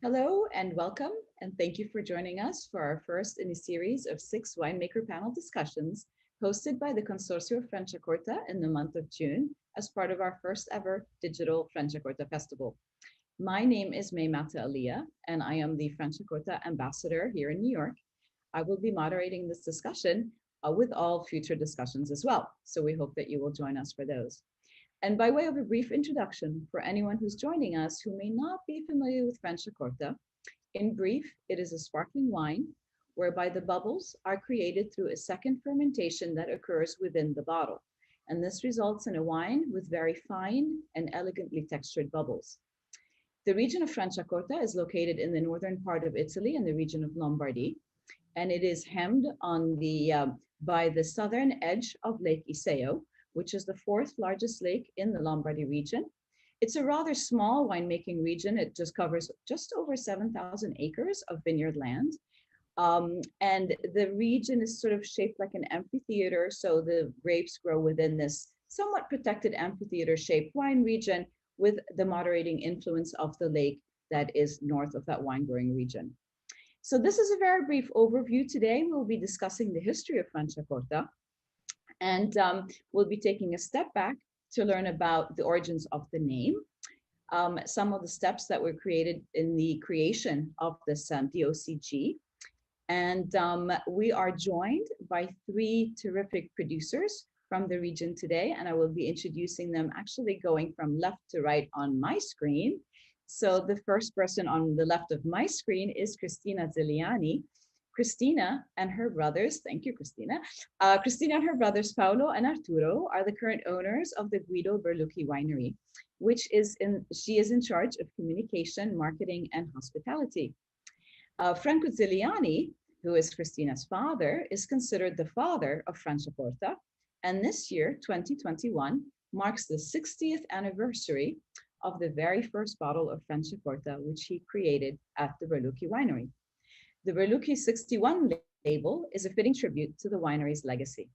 Hello and welcome, and thank you for joining us for our first in a series of 6 winemaker panel discussions hosted by the Consorzio of Franciacorta in the month of June as part of our first ever Digital Franciacorta Festival. My name is May Mata Aliyah, and I am the Franciacorta ambassador here in New York. I will be moderating this discussion with all future discussions as well, so we hope that you will join us for those. And by way of a brief introduction for anyone who's joining us who may not be familiar with Franciacorta, in brief, it is a sparkling wine whereby the bubbles are created through a second fermentation that occurs within the bottle. And this results in a wine with very fine and elegantly textured bubbles. The region of Franciacorta is located in the northern part of Italy in the region of Lombardy, and it is hemmed on by the southern edge of Lake Iseo, which is the fourth largest lake in the Lombardy region. It's a rather small winemaking region. It just covers just over 7,000 acres of vineyard land. And the region is sort of shaped like an amphitheater. So the grapes grow within this somewhat protected amphitheater-shaped wine region with the moderating influence of the lake that is north of that wine growing region. So this is a very brief overview. Today, we'll be discussing the history of Franciacorta, and we'll be taking a step back to learn about the origins of the name, some of the steps that were created in the creation of this DOCG. And we are joined by 3 terrific producers from the region today, and I will be introducing them actually going from left to right on my screen. So the first person on the left of my screen is Cristina Zeliani. Cristina and her brothers, thank you, Cristina. Cristina and her brothers, Paolo and Arturo, are the current owners of the Guido Berlucchi Winery, she is in charge of communication, marketing, and hospitality. Franco Zeliani, who is Cristina's father, is considered the father of Franciacorta, and this year, 2021, marks the 60th anniversary of the very first bottle of Franciacorta, which he created at the Berlucchi Winery. The Berlucchi 61 label is a fitting tribute to the winery's legacy.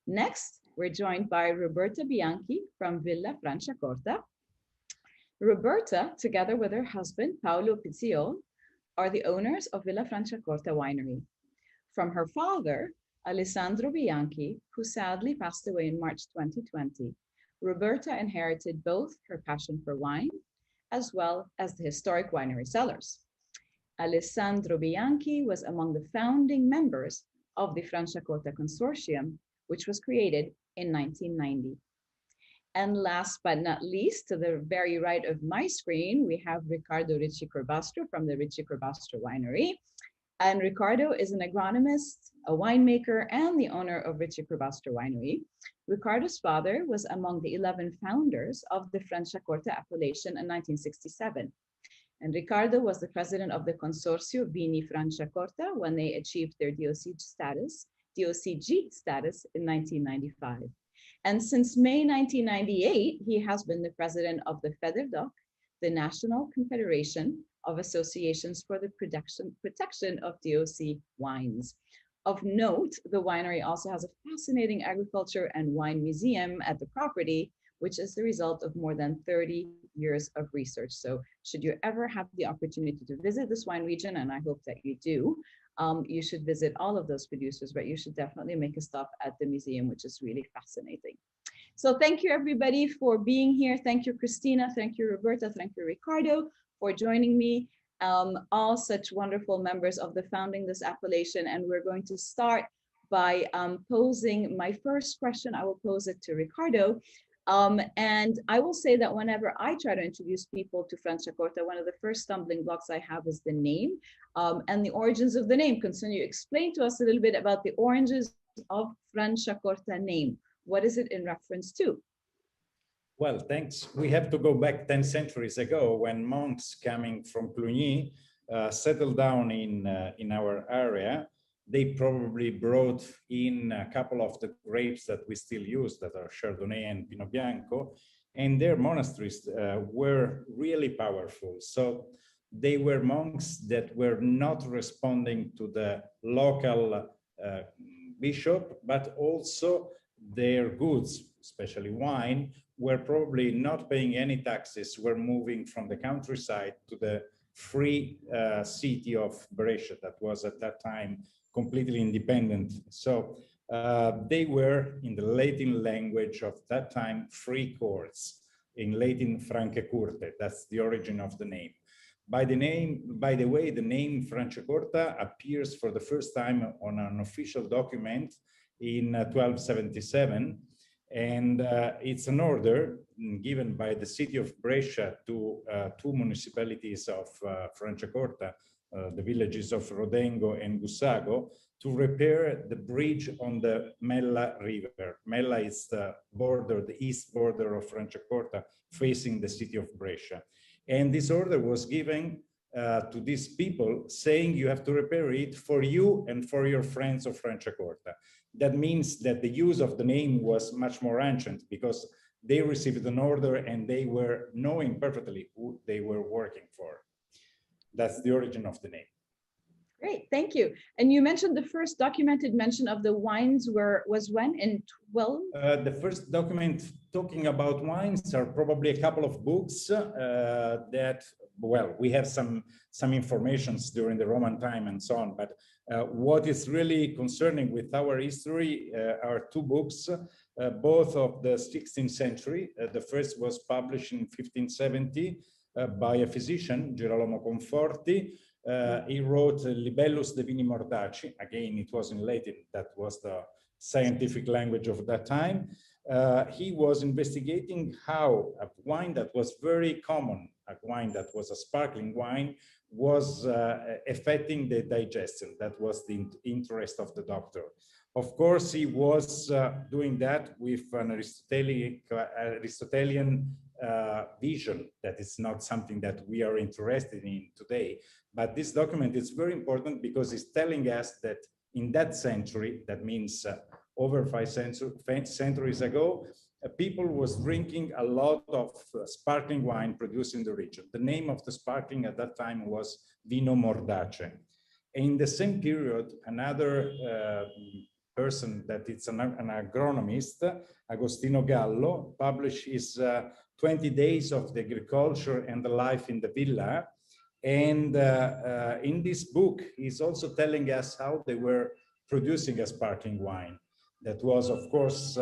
Next, we're joined by Roberta Bianchi from Villa Franciacorta. Roberta, together with her husband, Paolo Pizziol, are the owners of Villa Franciacorta Winery. From her father, Alessandro Bianchi, who sadly passed away in March 2020, Roberta inherited both her passion for wine as well as the historic winery cellars. Alessandro Bianchi was among the founding members of the Franciacorta Consortium, which was created in 1990. And last but not least, to the very right of my screen, we have Riccardo Ricci Curbastro from the Ricci Curbastro Winery. And Riccardo is an agronomist, a winemaker, and the owner of Ricci Curbastro Winery. Riccardo's father was among the 11 founders of the Franciacorta appellation in 1967. And Riccardo was the president of the Consorzio Vini Franciacorta when they achieved their DOCG status in 1995. And since May 1998, he has been the president of the FEDERDOC, the National Confederation of Associations for the Protection of DOC Wines. Of note, the winery also has a fascinating agriculture and wine museum at the property, which is the result of more than 30 years of research. So should you ever have the opportunity to visit this wine region, and I hope that you do, you should visit all of those producers, but you should definitely make a stop at the museum, which is really fascinating. So thank you everybody for being here. Thank you, Cristina. Thank you, Roberta. Thank you, Riccardo, for joining me. All such wonderful members of the founding this appellation. And we're going to start by posing my first question. I will pose it to Riccardo. And I will say that whenever I try to introduce people to Franciacorta, one of the first stumbling blocks I have is the name and the origins of the name. Can you explain to us a little bit about the origins of Franciacorta name? What is it in reference to? Well, thanks. We have to go back 10 centuries ago when monks coming from Cluny settled down in our area. They probably brought in a couple of the grapes that we still use, that are Chardonnay and Pinot Bianco, and their monasteries were really powerful. So they were monks that were not responding to the local bishop, but also their goods, especially wine, were probably not paying any taxes, were moving from the countryside to the free city of Brescia that was at that time completely independent. So they were, in the Latin language of that time, free courts, in Latin Franciacorta. That's the origin of the name. By the way, the name Franciacorta appears for the first time on an official document in 1277, and it's an order given by the city of Brescia to two municipalities of Franciacorta, the villages of Rodengo and Gussago, to repair the bridge on the Mella River. Mella is the border, the east border of Franciacorta, facing the city of Brescia. And this order was given to these people, saying you have to repair it for you and for your friends of Franciacorta. That means that the use of the name was much more ancient, because they received an order and they were knowing perfectly who they were working for. That's the origin of the name. Great, thank you. And you mentioned the first documented mention of the wines was when, in 12? The first document talking about wines are probably a couple of books that, well, we have some informations during the Roman time and so on, but what is really concerning with our history are two books, both of the 16th century. The first was published in 1570 by a physician, Girolamo Conforti. He wrote Libellus de Vini Mordaci. Again, it was in Latin. That was the scientific language of that time. He was investigating how a wine that was very common, a wine that was a sparkling wine, was affecting the digestion. That was the interest of the doctor. Of course, he was doing that with an Aristotelian vision. That is not something that we are interested in today. But this document is very important because it's telling us that in that century, that means over 5 centuries ago, people was drinking a lot of sparkling wine produced in the region. The name of the sparkling at that time was Vino Mordace. In the same period, another person that is an agronomist, Agostino Gallo, published his 20 Days of the Agriculture and the Life in the Villa. And in this book, he's also telling us how they were producing a sparkling wine that was, of course,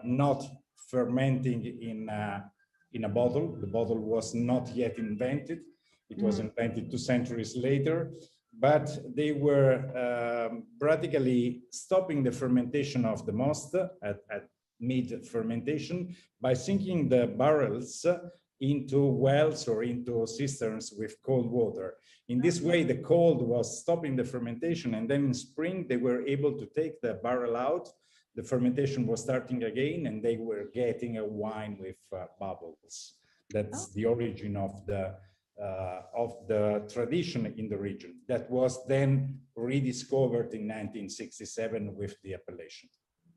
not fermenting in a bottle. The bottle was not yet invented. It was invented 2 centuries later. But they were practically stopping the fermentation of the most at mid-fermentation by sinking the barrels into wells or into cisterns with cold water. In this way, the cold was stopping the fermentation, and then in spring, they were able to take the barrel out. The fermentation was starting again, and they were getting a wine with bubbles. That's the origin of the tradition in the region that was then rediscovered in 1967 with the appellation.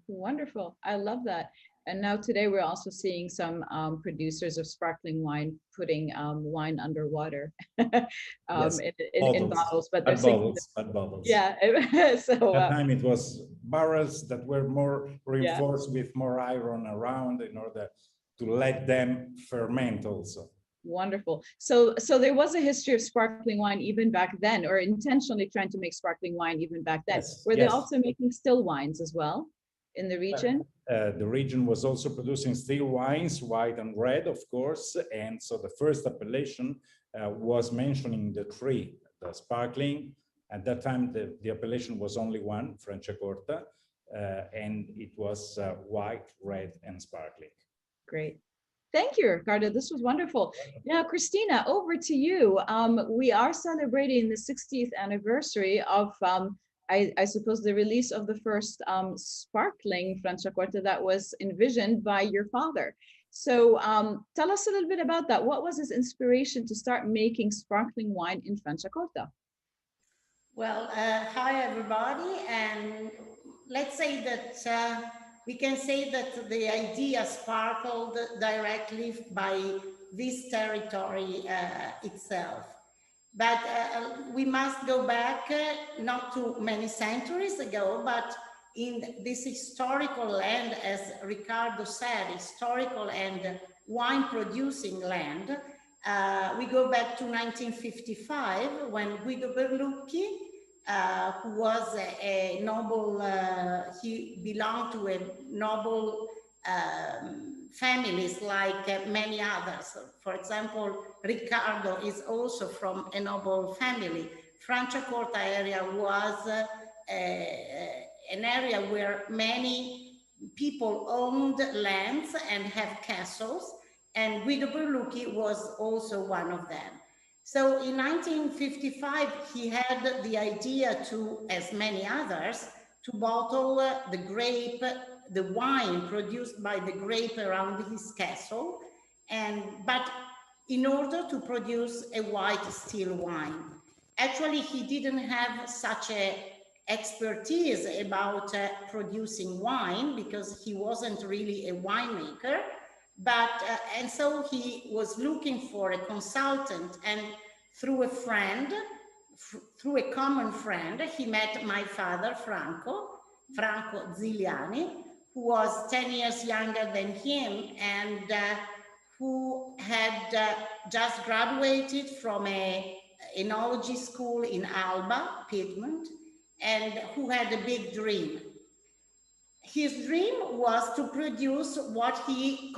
Wonderful. I love that. And now today we're also seeing some producers of sparkling wine putting wine underwater Yes, in bottles, but they're bubbles. Yeah. So that time it was barrels that were more reinforced with more iron around in order to let them ferment also. Wonderful. So there was a history of sparkling wine even back then, or intentionally trying to make sparkling wine even back then. Yes, Were they also making still wines as well in the region? The region was also producing still wines, white and red, of course. And so the first appellation was mentioning the three, the sparkling. At that time, the appellation was only one, Franciacorta, and it was white, red, and sparkling. Great. Thank you, Riccardo. This was wonderful. Now, Christina, over to you. We are celebrating the 60th anniversary of, I suppose, the release of the first sparkling Franciacorta that was envisioned by your father. So tell us a little bit about that. What was his inspiration to start making sparkling wine in Franciacorta? Well, hi, everybody. And let's say that we can say that the idea sparkled directly by this territory itself. But we must go back not too many centuries ago, but in this historical land, as Riccardo said, historical and wine producing land. we go back to 1955 when Guido Berlucchi, who was a noble, he belonged to a noble families like many others. For example, Riccardo is also from a noble family. Franciacorta area was an area where many people owned lands and have castles, and Guido Berlucci was also one of them. So in 1955, he had the idea to, as many others, to bottle the grape, the wine produced by the grape around his castle, but in order to produce a white still wine. Actually, he didn't have such a expertise about producing wine because he wasn't really a winemaker, but and so he was looking for a consultant, and through a friend, through a common friend, he met my father, Franco Ziliani, who was 10 years younger than him and who had just graduated from a enology school in Alba, Piedmont, and who had a big dream. His dream was to produce what he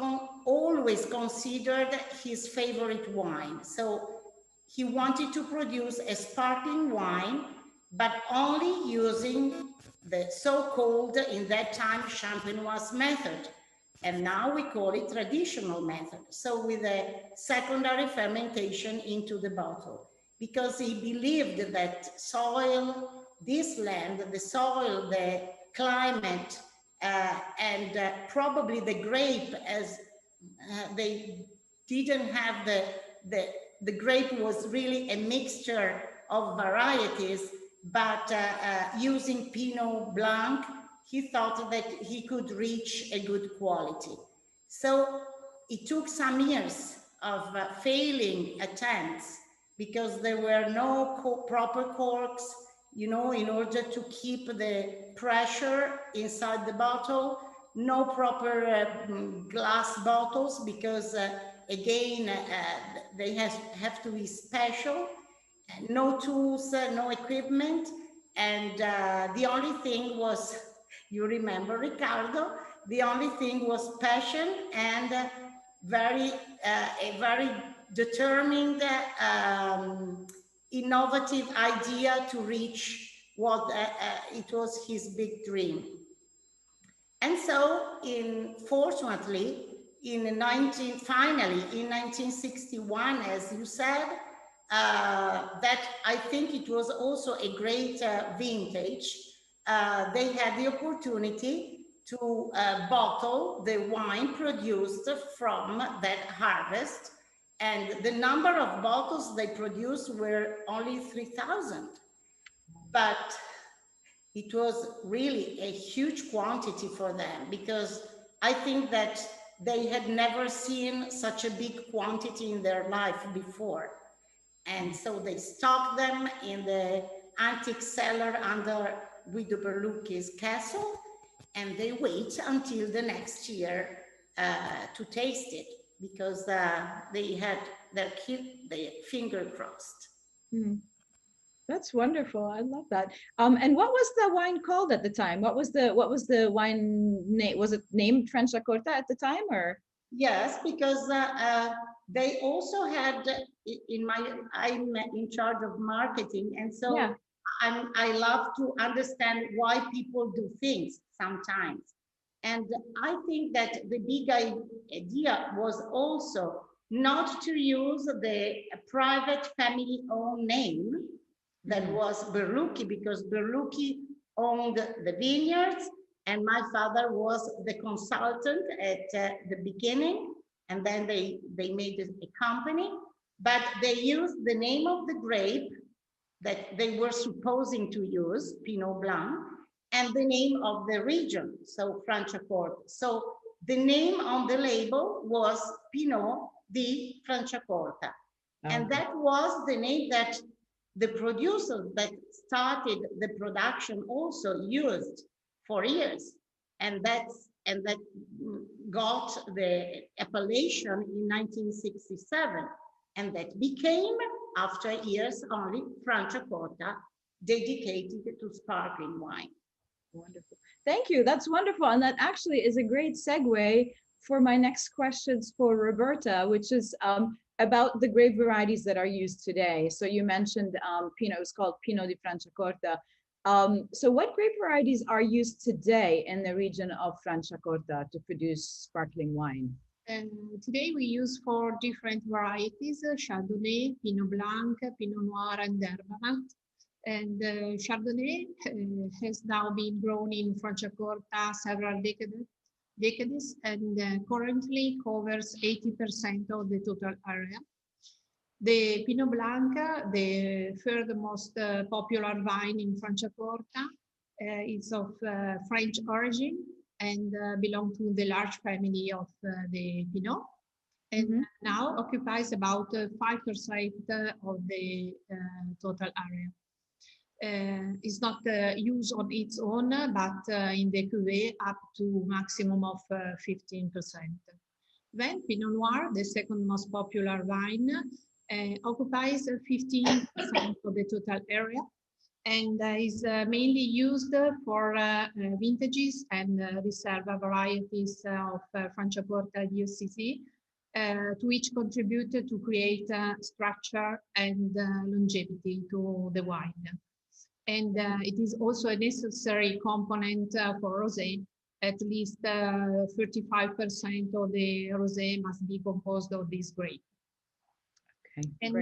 always considered his favorite wine. So he wanted to produce a sparkling wine, but only using the so-called, in that time, Champenoise method. And now we call it traditional method. So with a secondary fermentation into the bottle, because he believed that soil, this land, the soil, the climate, and probably the grape, as they didn't have the grape was really a mixture of varieties, but using Pinot Blanc, he thought that he could reach a good quality. So it took some years of failing attempts because there were no proper corks, you know, in order to keep the pressure inside the bottle, no proper glass bottles because again, they have to be special, no tools, no equipment, and the only thing was, you remember, Riccardo, the only thing was passion and a very determined, innovative idea to reach what it was his big dream. And so, fortunately, finally, in 1961, as you said, that I think it was also a great vintage. They had the opportunity to bottle the wine produced from that harvest. And the number of bottles they produced were only 3,000. But it was really a huge quantity for them because I think that they had never seen such a big quantity in their life before. And so they stocked them in the antique cellar under Guido Berlucchi's castle, and they wait until the next year to taste it because they had their finger crossed. Mm. That's wonderful. I love that. And what was the wine called at the time? What was the wine name? Was it named Franciacorta at the time, or? Yes, because they also had I'm in charge of marketing, and so yeah. I love to understand why people do things sometimes. And I think that the big idea was also not to use the private family-owned name that was Berlucchi, because Berlucchi owned the vineyards and my father was the consultant at the beginning, and then they made a company, but they used the name of the grape that they were supposing to use, Pinot Blanc, and the name of the region, so Franciacorta. So the name on the label was Pinot di Franciacorta. And that was the name that the producers that started the production also used for years. And that got the appellation in 1967. and that became, after years only, Franciacorta, dedicated to sparkling wine. Wonderful. Thank you. That's wonderful. And that actually is a great segue for my next questions for Roberta, which is about the grape varieties that are used today. So you mentioned Pinot, it's called Pinot di Franciacorta. So what grape varieties are used today in the region of Franciacorta to produce sparkling wine? And today we use 4 different varieties: Chardonnay, Pinot Blanc, Pinot Noir, and Herbamat. And Chardonnay has now been grown in Franciacorta several decades and currently covers 80% of the total area. The Pinot Blanc, the third most popular vine in Franciacorta, is of French origin and belongs to the large family of the Pinot, and now occupies about 5% of the total area. It's not used on its own, but in the cuvée up to maximum of 15%. Then Pinot Noir, the second most popular vine, occupies 15% of the total area and is mainly used for vintages and Riserva varieties of Franciacorta DOCG, to which contribute to create structure and longevity to the wine. And it is also a necessary component for rosé. At least 35% of the rosé must be composed of this grape. Okay, and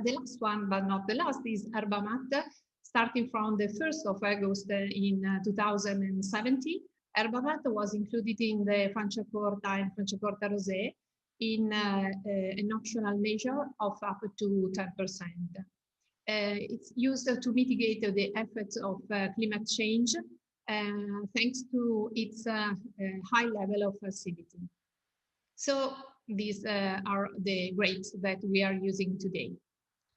the last one, but not the last, is Herbamat. Starting from the 1st of August in 2017, Herbamat was included in the Franciacorta and Franciacorta Rosé in an optional measure of up to 10%. It's used to mitigate the effects of climate change, thanks to its high level of acidity. So these are the grapes that we are using today.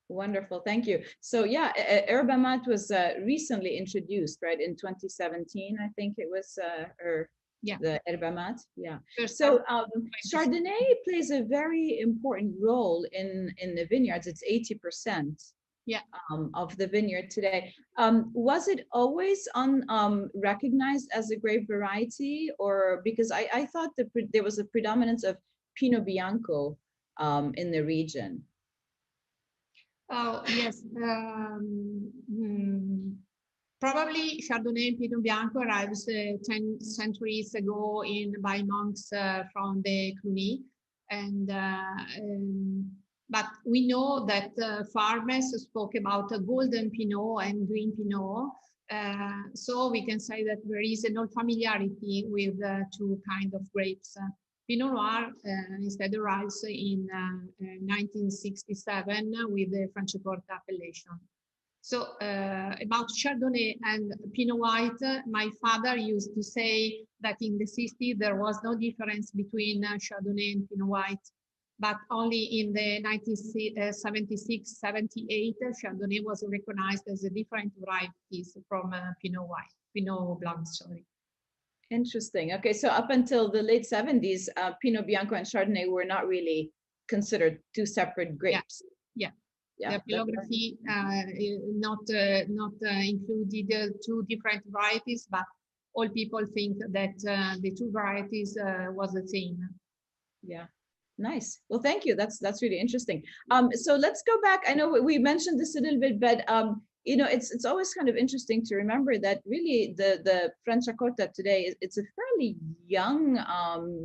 Wonderful, thank you. So yeah, Herbamat was recently introduced, right, in 2017, I think it was, the Herbamat, yeah. So Chardonnay plays a very important role in the vineyards. It's 80%. Yeah. Of the vineyard today. Was it always recognized as a grape variety, or because I thought that there was a predominance of Pinot Bianco in the region? Oh, yes. Probably Chardonnay and Pinot Bianco arrived 10 centuries ago by monks from the Cluny, and but we know that farmers spoke about a golden Pinot and green Pinot, so we can say that there is an old familiarity with two kinds of grapes. Pinot Noir instead arrives in 1967 with the Franciacorta appellation. So about Chardonnay and Pinot White, my father used to say that in the 60s there was no difference between Chardonnay and Pinot White, but only in the 1976, 78, Chardonnay was recognized as a different varieties from Pinot Blanc, sorry. Interesting. Okay, so up until the late 70s, Pinot Bianco and Chardonnay were not really considered two separate grapes. Yeah. The bibliography not included two different varieties, but all people think that the two varieties was the same. Yeah. Nice. Well, thank you. That's really interesting. So let's go back. I know we mentioned this a little bit, but you know, it's always kind of interesting to remember that really the Franciacorta today, it's a fairly young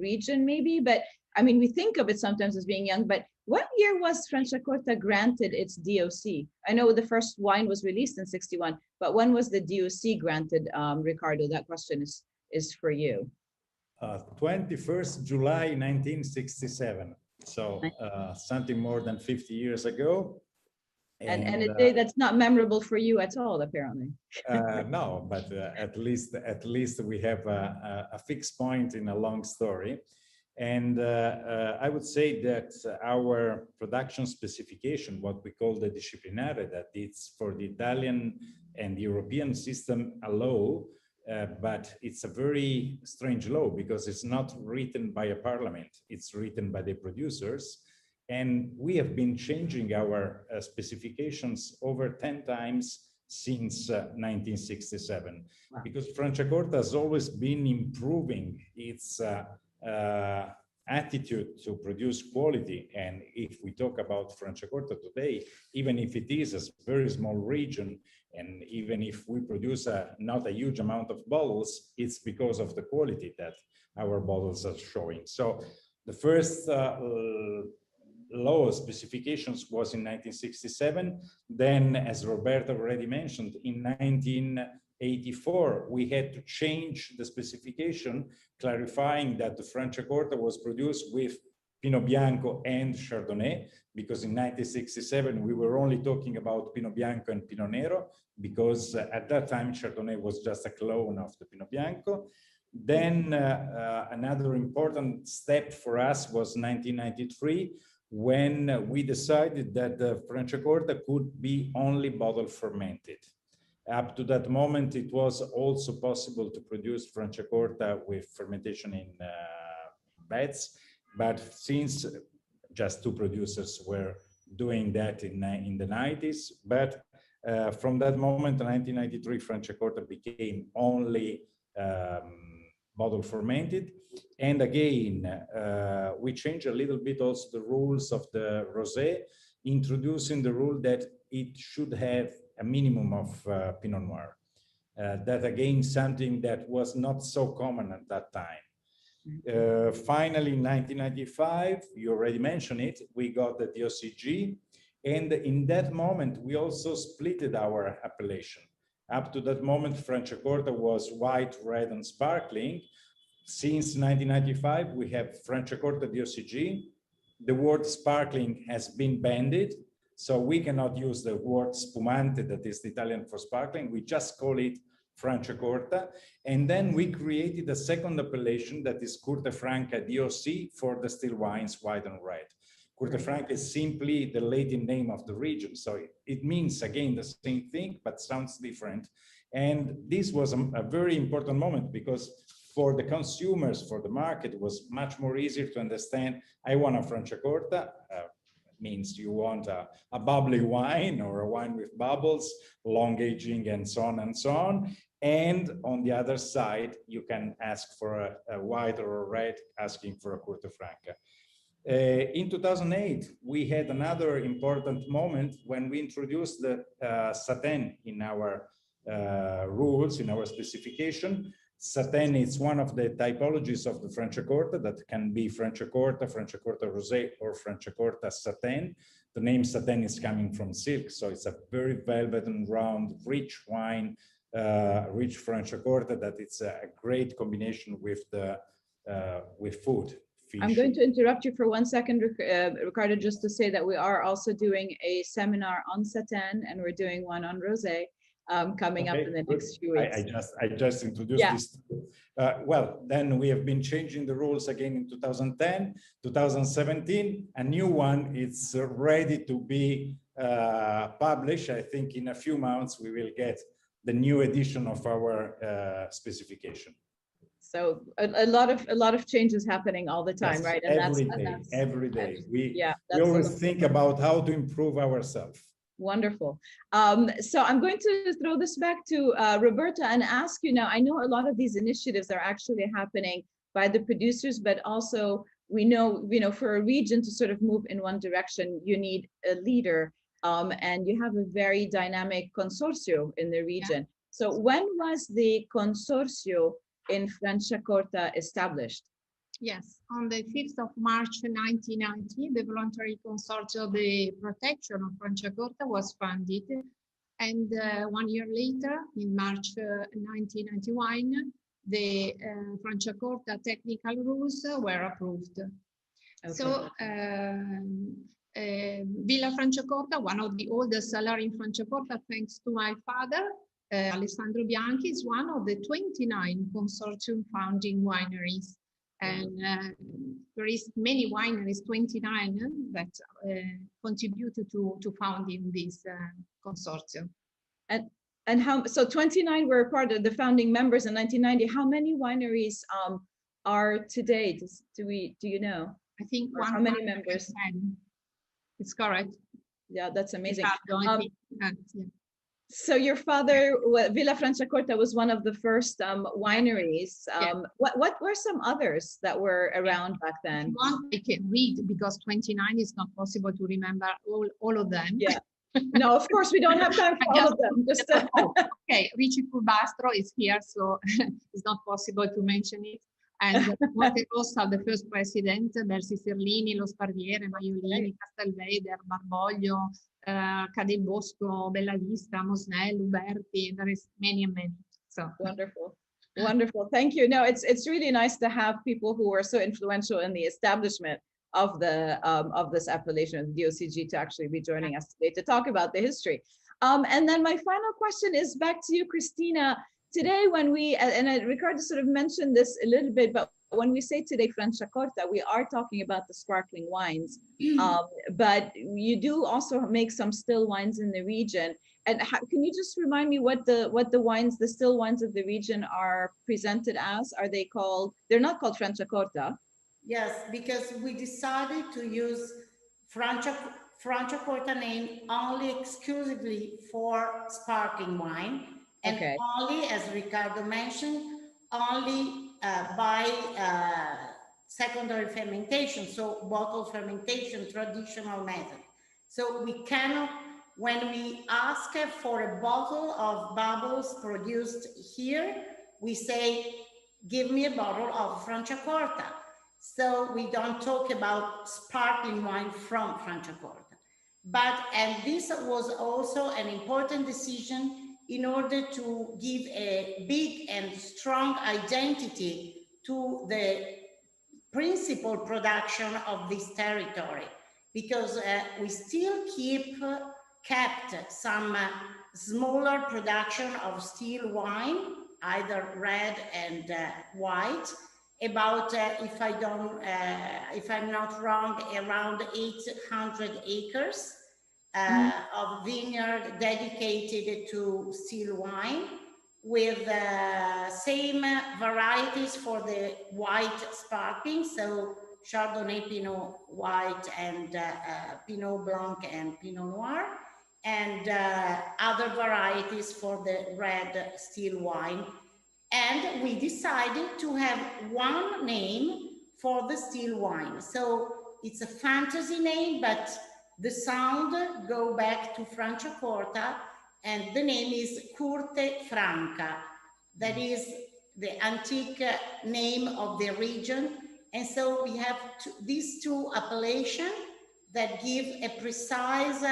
region, maybe. But I mean, we think of it sometimes as being young. But what year was Franciacorta granted its DOC? I know the first wine was released in '61, but when was the DOC granted, Riccardo? That question is for you. 21st July 1967, so something more than 50 years ago. And a day that's not memorable for you at all, apparently. No, but at least we have a fixed point in a long story. And I would say that our production specification, what we call the disciplinare, that it's for the Italian and European system, a law. But it's a very strange law because it's not written by a parliament, it's written by the producers. And we have been changing our specifications over 10 times since 1967, Wow. because Franciacorta has always been improving its attitude to produce quality. And if we talk about Franciacorta today, even if it is a very small region, and even if we produce not a huge amount of bottles, it's because of the quality that our bottles are showing. So the first law specifications was in 1967. Then, as Roberta already mentioned, in 1984, we had to change the specification, clarifying that the Franciacorta was produced with Pinot Bianco and Chardonnay, because in 1967, we were only talking about Pinot Bianco and Pinot Nero, because at that time, Chardonnay was just a clone of the Pinot Bianco. Then another important step for us was 1993, when we decided that the Franciacorta could be only bottle fermented. Up to that moment, it was also possible to produce Franciacorta with fermentation in beds, but since just two producers were doing that in the 90s, but from that moment, in 1993, Franciacorta became only bottle fermented. And again, we changed a little bit also the rules of the rosé, introducing the rule that it should have a minimum of Pinot Noir. That again, something that was not so common at that time. Finally, in 1995, you already mentioned it, we got the DOCG. And in that moment, we also splitted our appellation. Up to that moment, Franciacorta was white, red, and sparkling. Since 1995, we have Franciacorta DOCG. The word sparkling has been banned, so we cannot use the word spumante, that is the Italian for sparkling. We just call it Franciacorta. And then we created a second appellation that is Curte Franca DOC for the still wines, white and red. Curte Franca is simply the Latin name of the region. So it means, again, the same thing, but sounds different. And this was a very important moment, because for the consumers, for the market, it was much more easier to understand. I want a Franciacorta, means you want a bubbly wine or a wine with bubbles, long aging, and so on and so on. And on the other side, you can ask for a white or a red, asking for a Curte Franca. In 2008, we had another important moment when we introduced the Satin in our rules, in our specification. Satin is one of the typologies of the Franciacorta that can be Franciacorta, Franciacorta Rosé, or Franciacorta Satin. The name Satin is coming from silk, so it's a very velvet and round, rich wine, rich Franciacorta that it's a great combination with the with food. I'm going to interrupt you for 1 second, Riccardo, just to say that we are also doing a seminar on Satin, and we're doing one on Rosé coming up in the next few weeks. I just introduced this. Well, then we have been changing the rules again in 2010, 2017. A new one is ready to be published. I think in a few months we will get the new edition of our specification. So a lot of changes happening all the time, right? And every day. We always think about how to improve ourselves. Wonderful. So I'm going to throw this back to Roberta and ask you now, I know a lot of these initiatives are actually happening by the producers, but also we know, for a region to sort of move in one direction, you need a leader, and you have a very dynamic consorzio in the region. So when was the Consorzio in Franciacorta established? Yes, on the 5th of March 1990, the voluntary Consorzio of the Protection of Franciacorta was founded, and 1 year later, in March 1991, the Franciacorta technical rules were approved. Okay. So Villa Franciacorta, one of the oldest cellars in Franciacorta, thanks to my father, Alessandro Bianchi, is one of the 29 consortium founding wineries. And there is many wineries, 29, that contributed to founding this consortium. And how? So 29 were part of the founding members in 1990. How many wineries are today? Do you know? I think how many members? It's correct. Yeah, that's amazing. Riccardo, I think. Yeah. So your father, Villa Franciacorta, was one of the first wineries. What were some others that were around back then? If you want, I can read, because 29 is not possible to remember all of them. Yeah. No, of course, we don't have time for all of them. Just okay, Ricci Curbastro is here, so it's not possible to mention it. And Monte Rossa, the first president, Bersi Serlini, Lo Sparviere, Maiolini, Castelveder, Barboglio, Cadel Bosco, Bella Vista, Mosnel, Uberti, there is many and many. So wonderful. Wonderful. Thank you. No, it's really nice to have people who are so influential in the establishment of the of this appellation of the DOCG to actually be joining us today to talk about the history. And then my final question is back to you, Christina. Today, when we, and Riccardo sort of mentioned this a little bit, but when we say today Franciacorta, we are talking about the sparkling wines, but you do also make some still wines in the region. And can you just remind me what the wines, the still wines of the region are presented as? Are they called, they're not called Franciacorta? Yes, because we decided to use Franciacorta name only exclusively for sparkling wine. And only, as Riccardo mentioned, only by secondary fermentation, so bottle fermentation, traditional method. So we cannot, when we ask for a bottle of bubbles produced here, we say, give me a bottle of Franciacorta. So we don't talk about sparkling wine from Franciacorta. But, and this was also an important decision in order to give a big and strong identity to the principal production of this territory, because we still kept some smaller production of still wine, either red and white, about, if I'm not wrong, around 800 acres. Of vineyard dedicated to still wine, with same varieties for the white sparkling, so Chardonnay, Pinot White, and Pinot Blanc and Pinot Noir, and other varieties for the red still wine. And we decided to have one name for the still wine. So it's a fantasy name, but the sound go back to Franciacorta, and the name is Curte Franca. That is the antique name of the region. And so we have these two appellations that give a precise,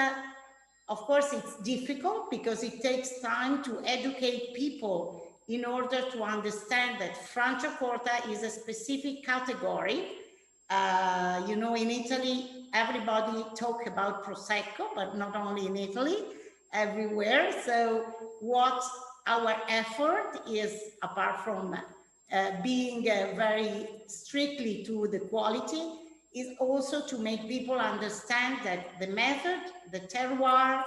of course it's difficult because it takes time to educate people in order to understand that Franciacorta is a specific category. You know, in Italy, everybody talk about Prosecco, but not only in Italy, everywhere. So what our effort is, apart from being very strictly to the quality, is also to make people understand that the method, the terroir,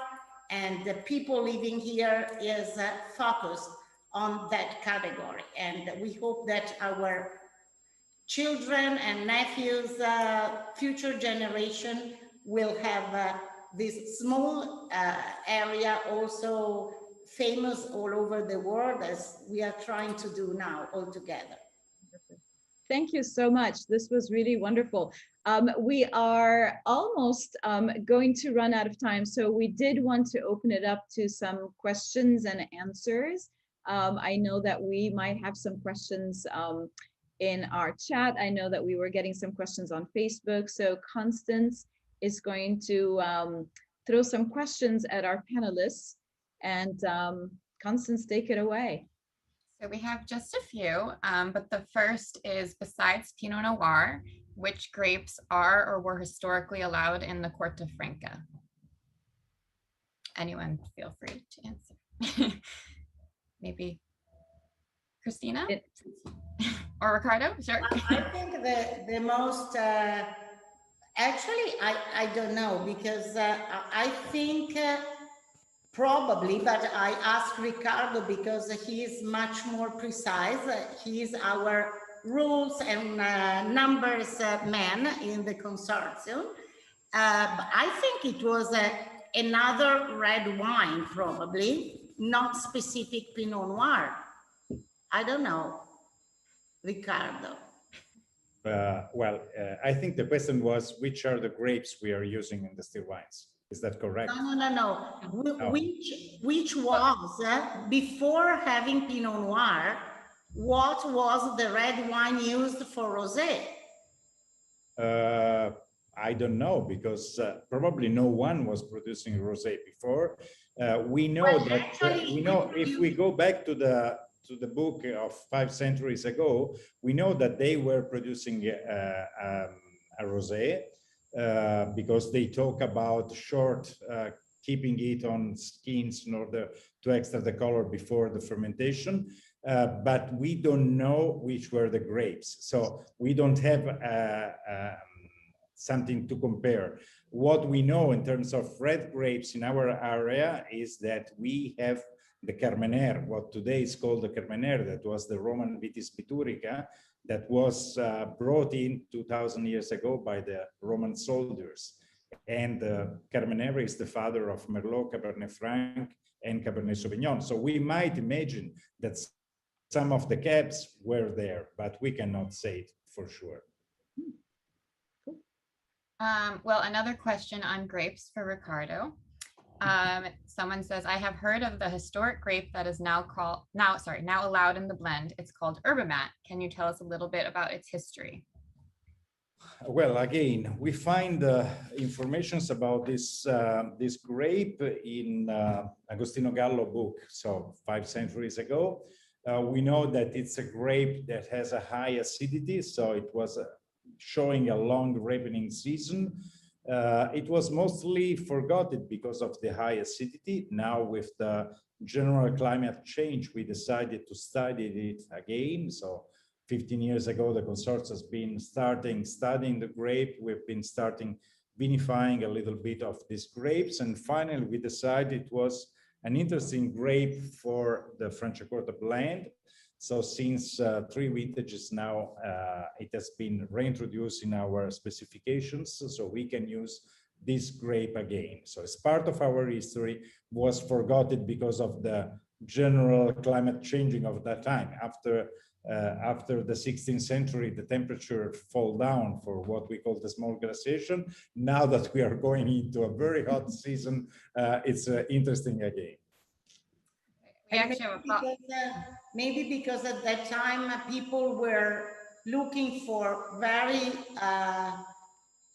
and the people living here is focused on that category. And we hope that our children and nephews, future generation, will have this small area also famous all over the world, as we are trying to do now all together. Thank you so much. This was really wonderful. We are almost going to run out of time, so we did want to open it up to some questions and answers. I know that we might have some questions in our chat. I know that we were getting some questions on Facebook. So Constance is going to throw some questions at our panelists. And Constance, take it away. So we have just a few, but the first is, besides Pinot Noir, which grapes are or were historically allowed in the Corta Franca? Anyone feel free to answer. Maybe Christina or Riccardo, sure. I think the most, actually, I don't know, because I think probably, but I asked Riccardo because he is much more precise. He is our rules and numbers man in the consortium. I think it was another red wine, probably, not specific Pinot Noir. I don't know, Riccardo. I think the question was, which are the grapes we are using in the still wines? Is that correct? No. No. Which was, before having Pinot Noir, what was the red wine used for rosé? I don't know, because probably no one was producing rosé before. We know Well, that actually, we know if we go back to the book of 5 centuries ago, we know that they were producing a rosé because they talk about short keeping it on skins in order to extract the color before the fermentation. But we don't know which were the grapes, so we don't have something to compare. What we know in terms of red grapes in our area is that we have the Carmener, what today is called the Carmener, that was the Roman Vitis Biturica, that was brought in 2000 years ago by the Roman soldiers. And Carmener is the father of Merlot, Cabernet Franc, and Cabernet Sauvignon. So we might imagine that some of the caps were there, but we cannot say it for sure. Well, another question on grapes for Riccardo. Someone says, I have heard of the historic grape that is now allowed in the blend. It's called Herbamat. Can you tell us a little bit about its history? Well, again, we find information about this grape in Agostino Gallo book, so 5 centuries ago. We know that it's a grape that has a high acidity, so it was showing a long ripening season. It was mostly forgotten because of the high acidity. Now, with the general climate change, we decided to study it again. So 15 years ago, the Consorzio has been studying the grape. We've been starting vinifying a little bit of these grapes. And finally, we decided it was an interesting grape for the Franciacorta blend. So since 3 vintages now, it has been reintroduced in our specifications, so we can use this grape again. So as part of our history, was forgotten because of the general climate changing of that time. After the 16th century, the temperature fall down for what we call the small glaciation. Now that we are going into a very hot season, it's interesting again. Maybe because at that time people were looking for very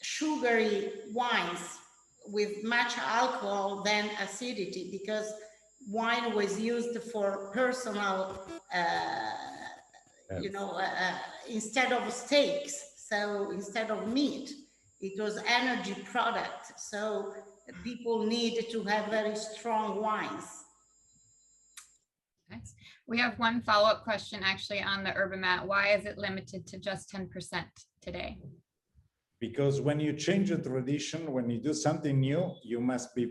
sugary wines with much alcohol than acidity, because wine was used for personal, instead of steaks. So instead of meat, it was energy product. So people needed to have very strong wines. Nice. We have one follow-up question actually on the Herbamat. Why is it limited to just 10% today? Because when you change a tradition, when you do something new, you must be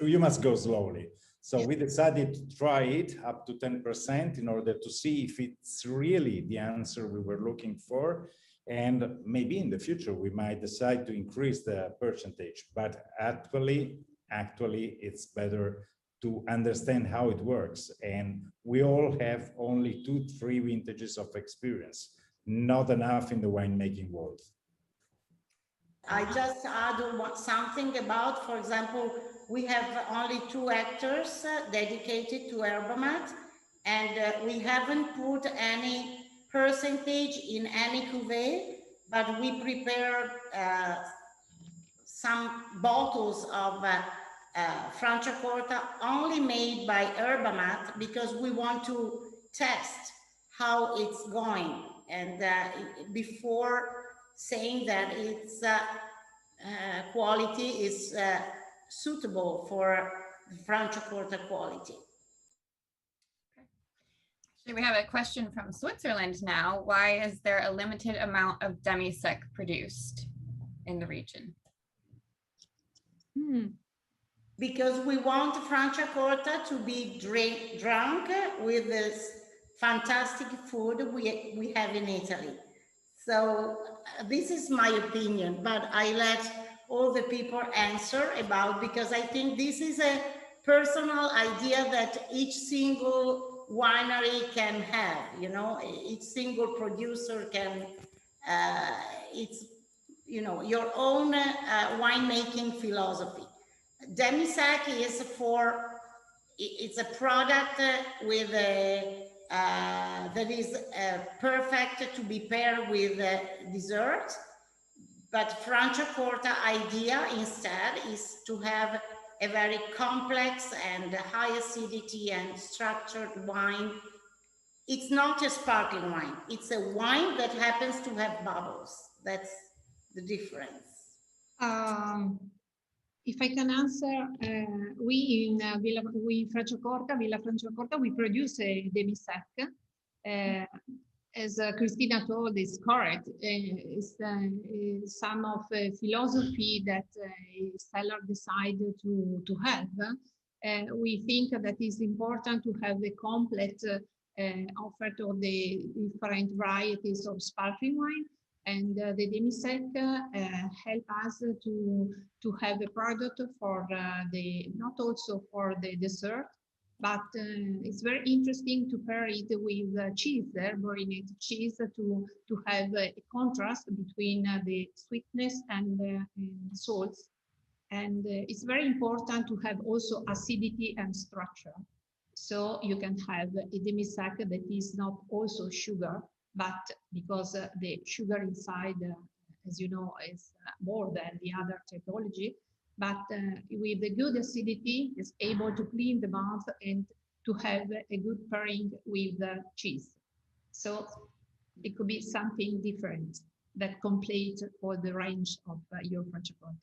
you must go slowly. So we decided to try it up to 10% in order to see if it's really the answer we were looking for. And maybe in the future, we might decide to increase the percentage. But actually, it's better to understand how it works. And we all have only 2-3 vintages of experience, not enough in the winemaking world. I just add something about, for example, we have only 2 hectares dedicated to Herbamat, and we haven't put any percentage in any cuvée, but we prepared some bottles of Franciacorta only made by Herbamat, because we want to test how it's going, and before saying that its quality is suitable for Franciacorta quality. We have a question from Switzerland now. Why is there a limited amount of demi-sec produced in the region? Because we want Franciacorta to be drunk with this fantastic food we have in Italy. So this is my opinion, but I let all the people answer about, because I think this is a personal idea that each single winery can have, you know, each single producer can, it's, you know, your own winemaking philosophy. Demi-sec is for, it's a product with a, that is perfect to be paired with dessert. But Franciacorta idea instead is to have a very complex and high acidity and structured wine. It's not a sparkling wine. It's a wine that happens to have bubbles. That's the difference. If I can answer, we in Villa Franciacorta, we produce a demi-sec. As Cristina told, is correct. It's some of philosophy that seller decide to have. We think that it's important to have a complete offer of the different varieties of sparkling wine, and the demi-sec help us to have a product for the, not also for the dessert, but it's very interesting to pair it with cheese, marinated cheese, to have a contrast between the sweetness and salts. And it's very important to have also acidity and structure. So you can have a demi-sec that is not also sugar, but because the sugar inside, as you know, is more than the other technology, but with the good acidity is able to clean the mouth and to have a good pairing with cheese. So it could be something different that complete all the range of your Franciacorta.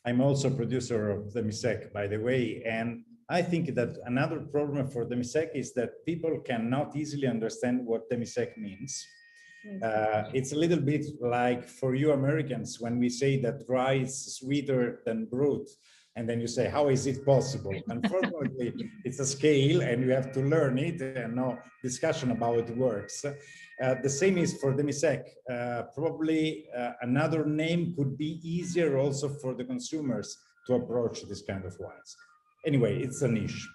I'm also a producer of demi-sec, by the way, and I think that another problem for demi-sec is that people cannot easily understand what demi-sec means. It's a little bit like for you Americans when we say that rye is sweeter than brut, and then you say, how is it possible? Unfortunately, it's a scale and you have to learn it, and no discussion about it works. The same is for demi-sec. Probably another name could be easier also for the consumers to approach this kind of wines. Anyway, it's a niche.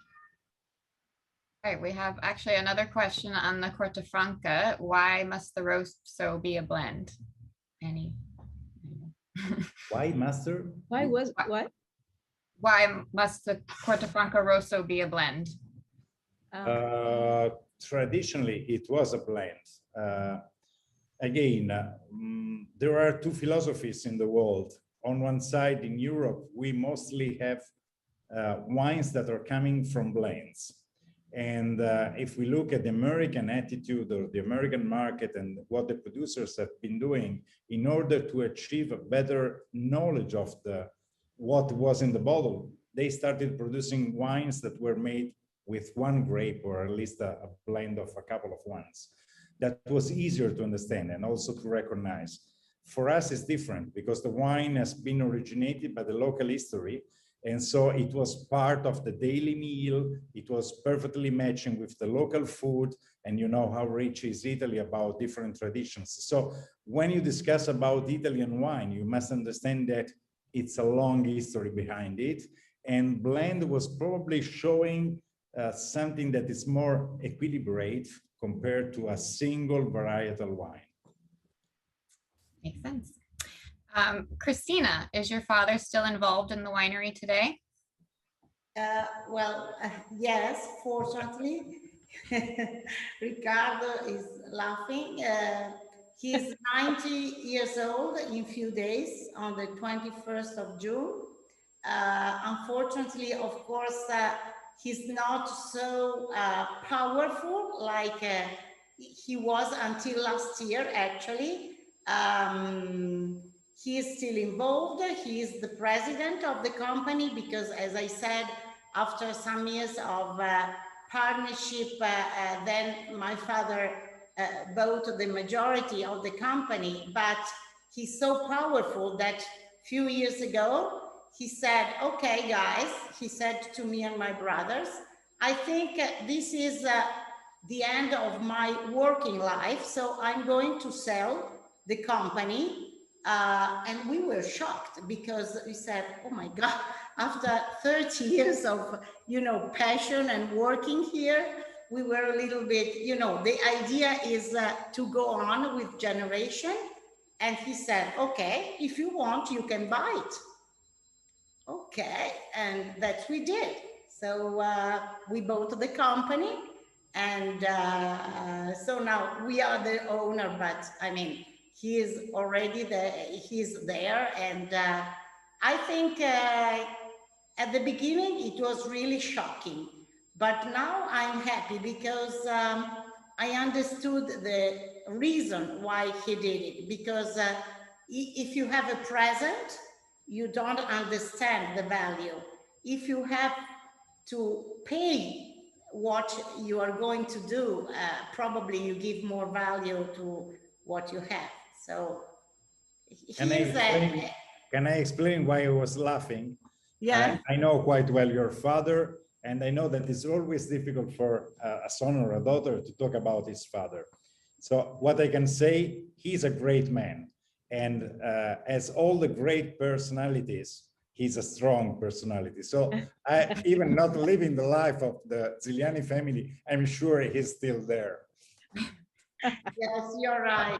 All right, we have actually another question on the Corta Franca. Why must the rosso be a blend? Any? Why, master? Why was what? Why must the Corta Franca Rosso be a blend? Traditionally, it was a blend. Again, there are two philosophies in the world. On one side, in Europe, we mostly have wines that are coming from blends. And if we look at the American attitude or the American market and what the producers have been doing in order to achieve a better knowledge of what was in the bottle, they started producing wines that were made with one grape, or at least a blend of a couple of ones. That was easier to understand and also to recognize. For us, it's different because the wine has been originated by the local history. And so it was part of the daily meal. It was perfectly matching with the local food. And you know how rich is Italy about different traditions. So when you discuss about Italian wine, you must understand that it's a long history behind it. And blend was probably showing something that is more equilibrated compared to a single varietal wine. Makes sense. Christina, is your father still involved in the winery today? Yes, fortunately. Riccardo is laughing. He's 90 years old in a few days, on the 21st of June. Unfortunately, of course, he's not so powerful like he was until last year, actually. He is still involved. He is the president of the company because, as I said, after some years of partnership, then my father bought the majority of the company, but he's so powerful that a few years ago, he said, okay, guys, he said to me and my brothers, I think this is the end of my working life, so I'm going to sell the company, and we were shocked because we said, oh my God, after 30 years of, passion and working here, we were a little bit, the idea is to go on with generation. And he said, okay, if you want, you can buy it. Okay, and that we did. So we bought the company, and so now we are the owner, but I mean, he is already there, he's there. And I think at the beginning, it was really shocking, but now I'm happy because I understood the reason why he did it, because if you have a present, you don't understand the value. If you have to pay what you are going to do, probably you give more value to what you have. So can I explain why I was laughing? Yeah. I know quite well your father, and I know that it's always difficult for a son or a daughter to talk about his father. So what I can say, he's a great man. And as all the great personalities, he's a strong personality. So even not living the life of the Ziliani family, I'm sure he's still there. Yes, you're right.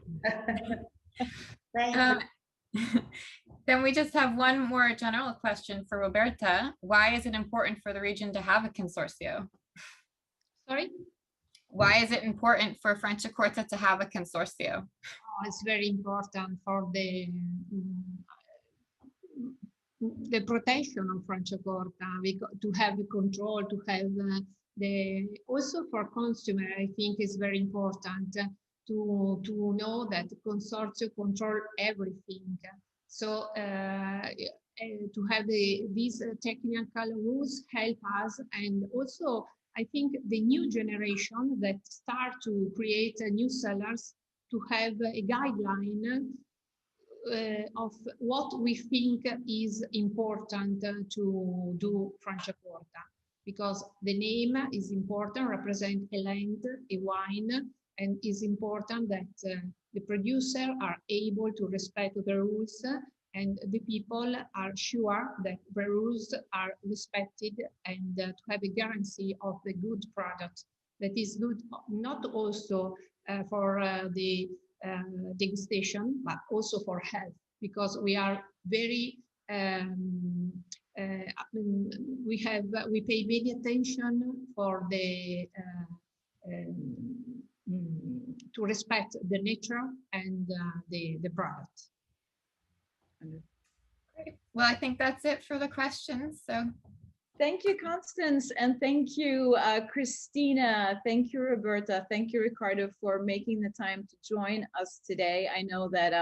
Thank you. Then we just have one more general question for Roberta. Why is it important for the region to have a consorzio? Sorry? Why is it important for Franciacorta to have a consorzio? Oh, it's very important for the protection of Franciacorta, to have control, to have also for consumer, I think is very important to know that the consortium control everything. So to have these technical rules help us, and also I think the new generation that start to create new sellers to have a guideline of what we think is important to do Franciacorta, because the name is important, represent a land, a wine, and is important that the producer are able to respect the rules, and the people are sure that the rules are respected, and to have a guarantee of the good product that is good, not also for the degustation, but also for health, because we are very we pay many attention for the to respect the nature and the product. Great. Well, I think that's it for the questions. So thank you, Constance, and thank you, Christina. Thank you, Roberta. Thank you, Riccardo, for making the time to join us today. I know that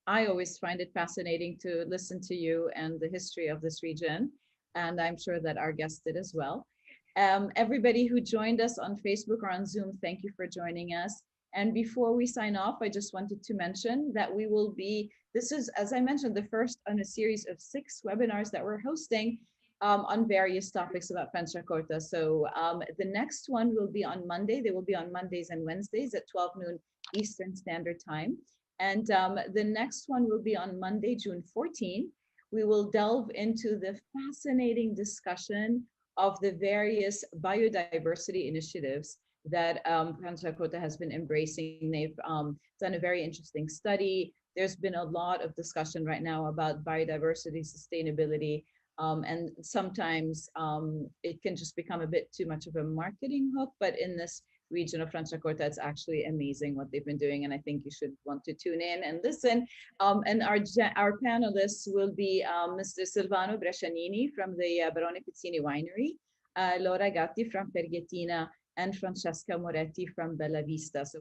I always find it fascinating to listen to you and the history of this region, and I'm sure that our guests did as well. Everybody who joined us on Facebook or on Zoom, thank you for joining us. And before we sign off, I just wanted to mention that we will be, this is, as I mentioned, the first on a series of 6 webinars that we're hosting on various topics about Franciacorta. So the next one will be on Monday. They will be on Mondays and Wednesdays at 12 noon Eastern Standard Time. And the next one will be on Monday, June 14. We will delve into the fascinating discussion of the various biodiversity initiatives that Franciacorta has been embracing. They've done a very interesting study. There's been a lot of discussion right now about biodiversity sustainability. And sometimes it can just become a bit too much of a marketing hook, but in this region of Franciacorta, it's actually amazing what they've been doing, and I think you should want to tune in and listen. And our panelists will be Mr. Silvano Brescianini from the Barone Pizzini Winery, Laura Gatti from Perghettina, and Francesca Moretti from Bella Vista. So